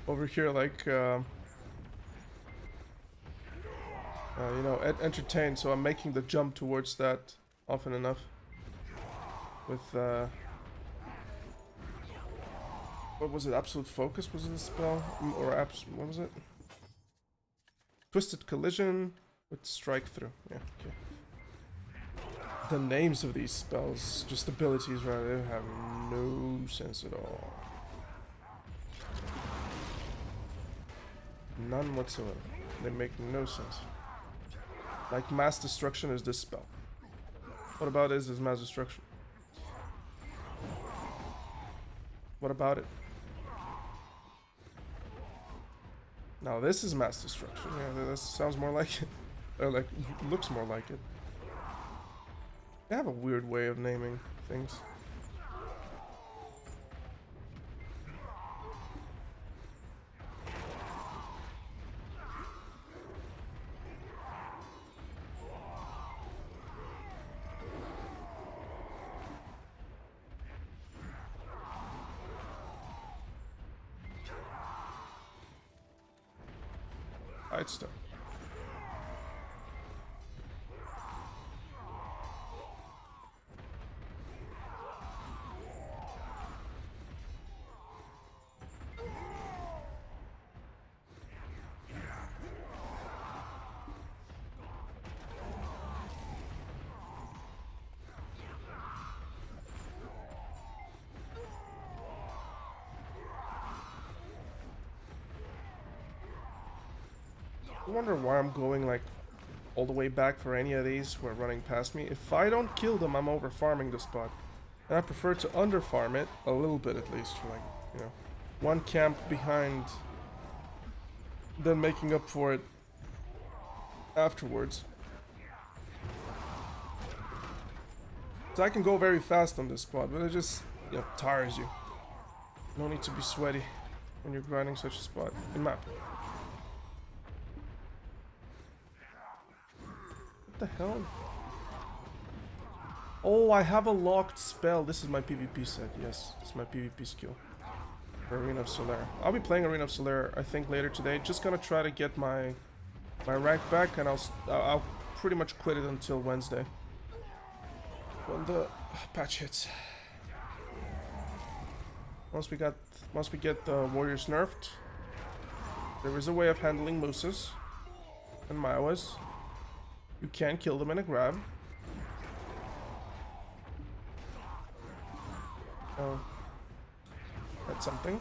A: over here like, you know, entertained, so I'm making the jump towards that often enough. With, what was it? Absolute Focus was it a spell? Or what was it? Twisted Collision with Strike Through. Yeah, okay. The names of these spells, just abilities, right? They have no sense at all. None whatsoever. They make no sense. Like Mass Destruction is this spell. What about is Mass Destruction? What about it? Now this is Mass Destruction. Yeah, that sounds more like it. Or like, looks more like it. They have a weird way of naming things. Stuff. I wonder why I'm going like all the way back for any of these who are running past me. If I don't kill them, I'm over farming the spot. And I prefer to under farm it a little bit at least, for like, you know, 1 camp behind, then making up for it afterwards. So I can go very fast on this spot, but it just, you know, tires you. No need to be sweaty when you're grinding such a spot in map. What the hell? Oh, I have a locked spell. This is my PvP set. Yes, it's my PvP skill. Arena of Solaire. I'll be playing Arena of Solaire, I think, later today. Just gonna try to get my rank back, and I'll pretty much quit it until Wednesday when the patch hits. Once we get the warriors nerfed, there is a way of handling mooses and Maiwas. You can kill them in a grab. Oh, that's something.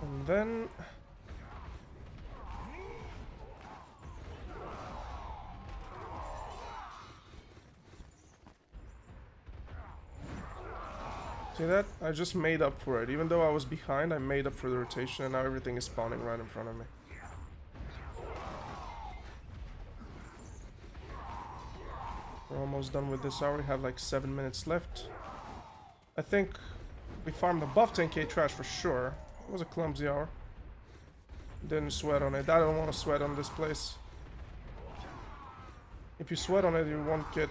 A: And then see that? I just made up for it. Even though I was behind, I made up for the rotation, and now everything is spawning right in front of me. We're almost done with this hour. We have like 7 minutes left. I think we farmed above 10k trash for sure. It was a clumsy hour. Didn't sweat on it. I don't want to sweat on this place. If you sweat on it, you won't get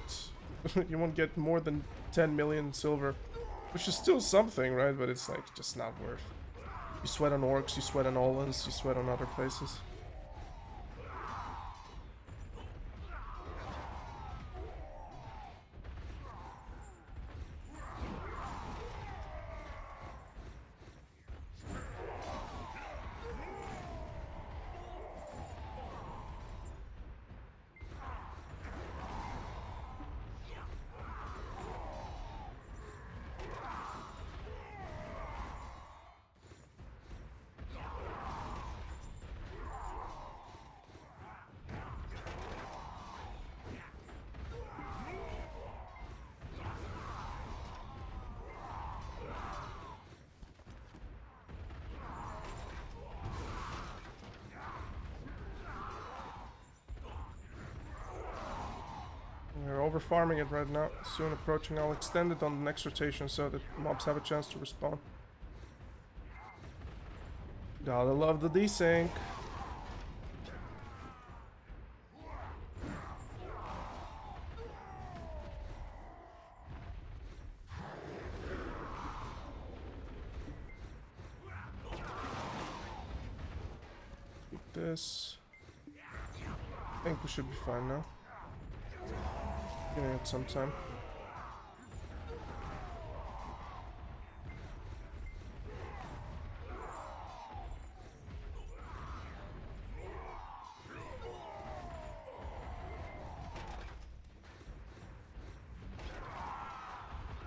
A: you won't get more than 10 million silver, which is still something, right? But it's like just not worth. You sweat on orcs, you sweat on Olans, you sweat on other places. We're over farming it right now, soon approaching. I'll extend it on the next rotation so that mobs have a chance to respawn. Gotta love the desync. Keep this. I think we should be fine now. Giving it some time.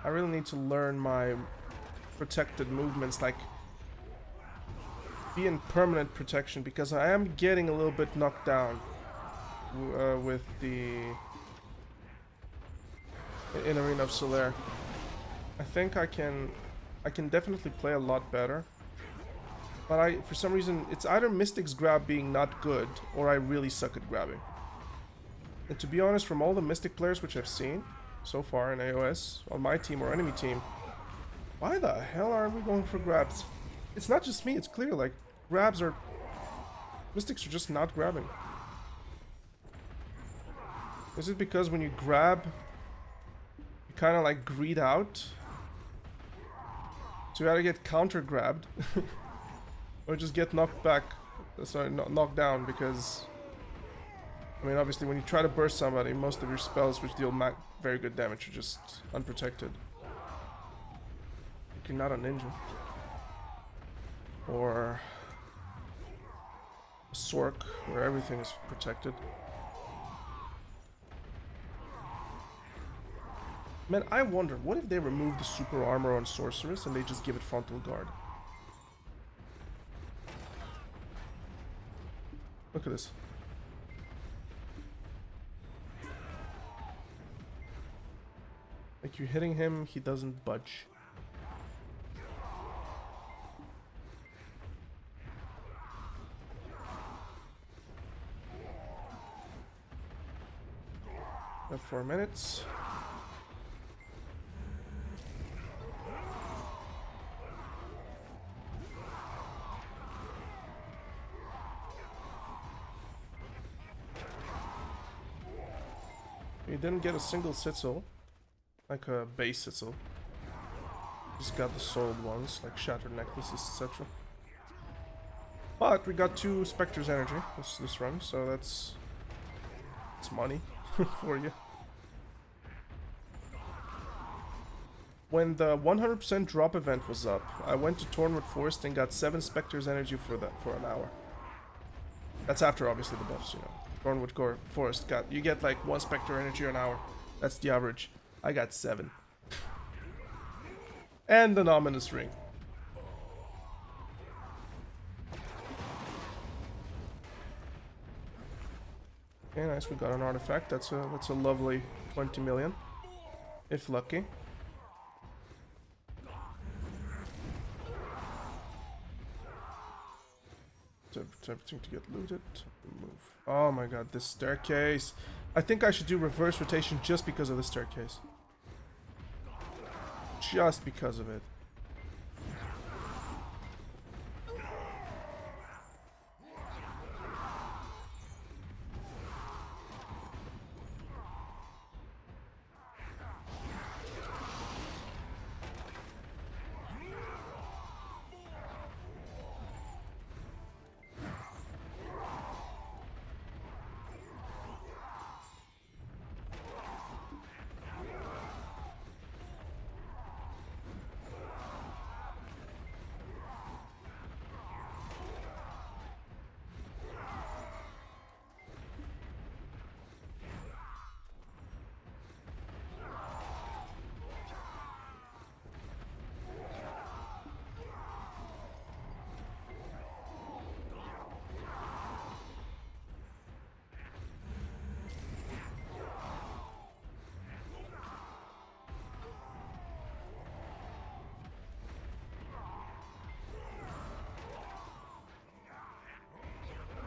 A: I really need to learn my protected movements, like be in permanent protection, because I am getting a little bit knocked down with the in Arena of Solaire. I think I can definitely play a lot better. But for some reason, it's either Mystic's grab being not good, or I really suck at grabbing. And to be honest, from all the Mystic players which I've seen so far in AOS, on my team or enemy team, why the hell aren't we going for grabs? It's not just me, it's clear, like, Mystics are just not grabbing. Is it because when you grab, you kind of like greed out? So you either get counter-grabbed, or just get knocked back, sorry, knocked down, because, I mean, obviously when you try to burst somebody, most of your spells which deal very good damage are just unprotected. You're not a ninja. Or a Sork, where everything is protected. Man, I wonder, what if they remove the super armor on Sorceress and they just give it frontal guard? Look at this. Like, you're hitting him, he doesn't budge. Got 4 minutes. We didn't get a single Sitzel, like a base Sitzel. Just got the soiled ones, like Shattered Necklaces, etc. But we got 2 Spectre's Energy this run, so it's money for you. when the 100% drop event was up, I went to Tornwood Forest and got 7 Spectre's energy for an hour. That's after, obviously, the buffs, you know. Tornwood Forest you get like 1 Spectre energy an hour. That's the average. I got 7. And an ominous ring. Okay, nice. We got an artifact. That's a lovely 20 million, if lucky. Everything to get looted. Move. Oh my god, this staircase. I think I should do reverse rotation just because of the staircase. Just because of it.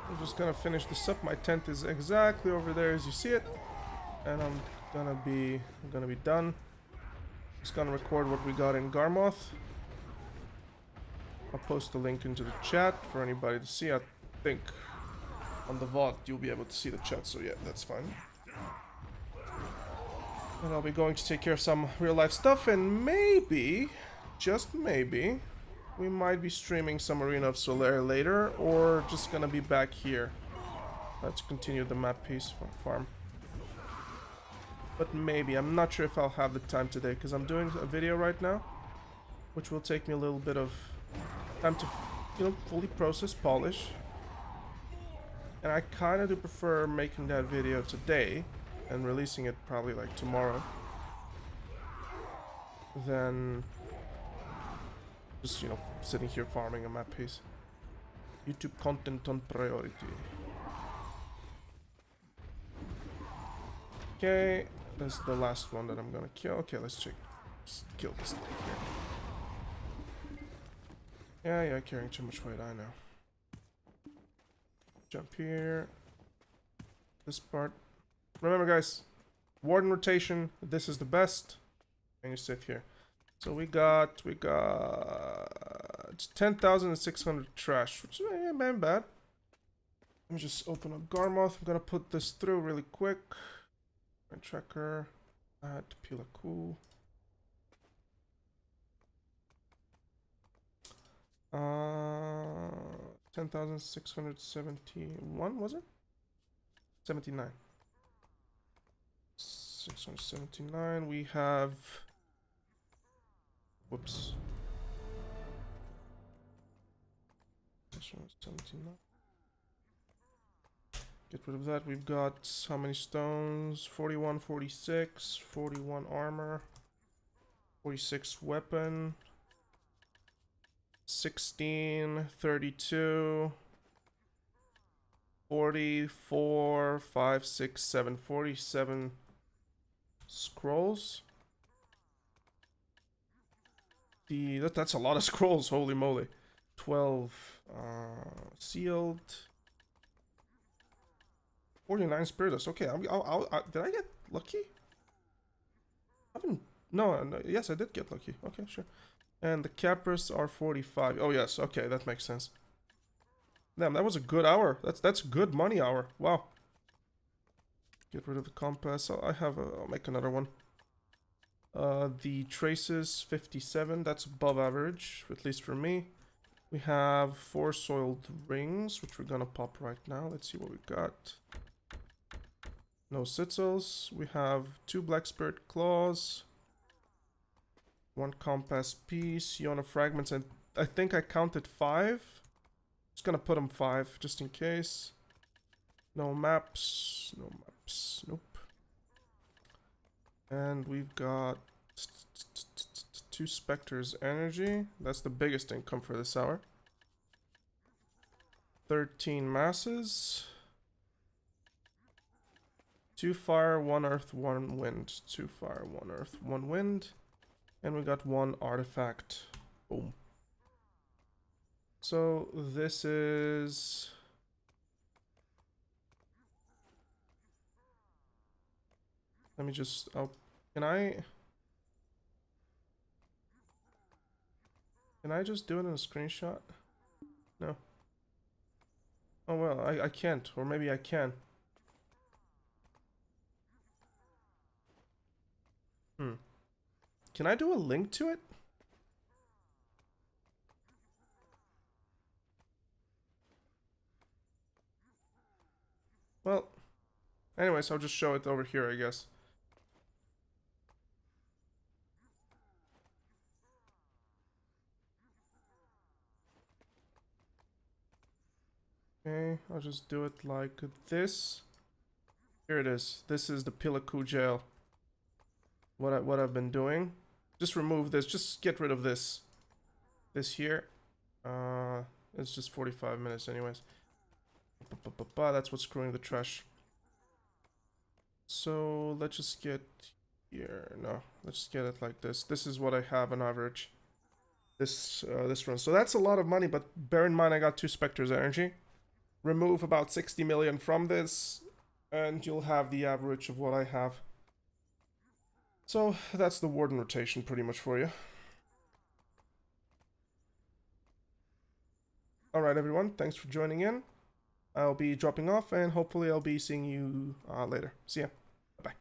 A: I'm just gonna finish this up. My tent is exactly over there as you see it, and I'm gonna be done. Just gonna record what we got in Garmoth. I'll post the link into the chat for anybody to see. I think on the VOD you'll be able to see the chat, so yeah, that's fine. And I'll be going to take care of some real life stuff, and maybe, just maybe, we might be streaming some Arena of Solaire later, or just gonna be back here to continue the map piece farm. But maybe, I'm not sure if I'll have the time today, because I'm doing a video right now, which will take me a little bit of time to, you know, fully process, polish. And I kind of do prefer making that video today, and releasing it probably like tomorrow, than just, you know, sitting here farming a map piece. YouTube content on priority. Okay, that's the last one that I'm gonna kill. Okay, let's check. Just kill this thing here. Yeah, carrying too much weight, I know. Jump here. This part. Remember, guys, Warden rotation, this is the best. And you sit here. So we got 10,600 trash, which ain't bad. Let me just open up Garmoth. I'm gonna put this through really quick. My tracker, add Pila, cool. 10,671 was it? 79. 679. We have. Whoops. This one's 79. Get rid of that. We've got how many stones? 41, 46, 41 armor, 46 weapon, 16, 32, 44, 5, 6, 7, 47 scrolls. That's a lot of scrolls, holy moly. 12 sealed. 49 spiritus. Okay, did I get lucky? I haven't. No, yes, I did get lucky. Okay, sure. And the cappers are 45. Oh yes, okay, that makes sense. Damn, that was a good hour. That's good money hour. Wow. Get rid of the compass. I'll make another one. The traces 57. That's above average, at least for me. We have 4 soiled rings, which we're gonna pop right now. Let's see what we got. No sitzels. We have 2 black spirit claws. 1 compass piece, Iona fragments, and I think I counted 5. Just gonna put them 5, just in case. No maps, no maps, nope. And we've got 2 Spectres energy. That's the biggest income for this hour. 13 masses. 2 fire, 1 earth, 1 wind. 2 fire, 1 earth, 1 wind. And we got 1 artifact. Boom. So this is... Let me just... Oh, can I just do it in a screenshot? No. Oh well, I can't. Or maybe I can. Can I do a link to it? Well, anyways, I'll just show it over here, I guess. Okay, I'll just do it like this. Here it is. This is the Pila jail. What I've been doing. Just remove this. Just get rid of this. This here. It's just 45 minutes anyways. That's what's screwing the trash. So let's just get here. No, let's just get it like this. This is what I have on average. This run. So that's a lot of money, but bear in mind I got 2 Spectres energy. Remove about 60 million from this, and you'll have the average of what I have. So that's the Warden rotation pretty much for you. Alright everyone, thanks for joining in. I'll be dropping off and hopefully I'll be seeing you later. See ya.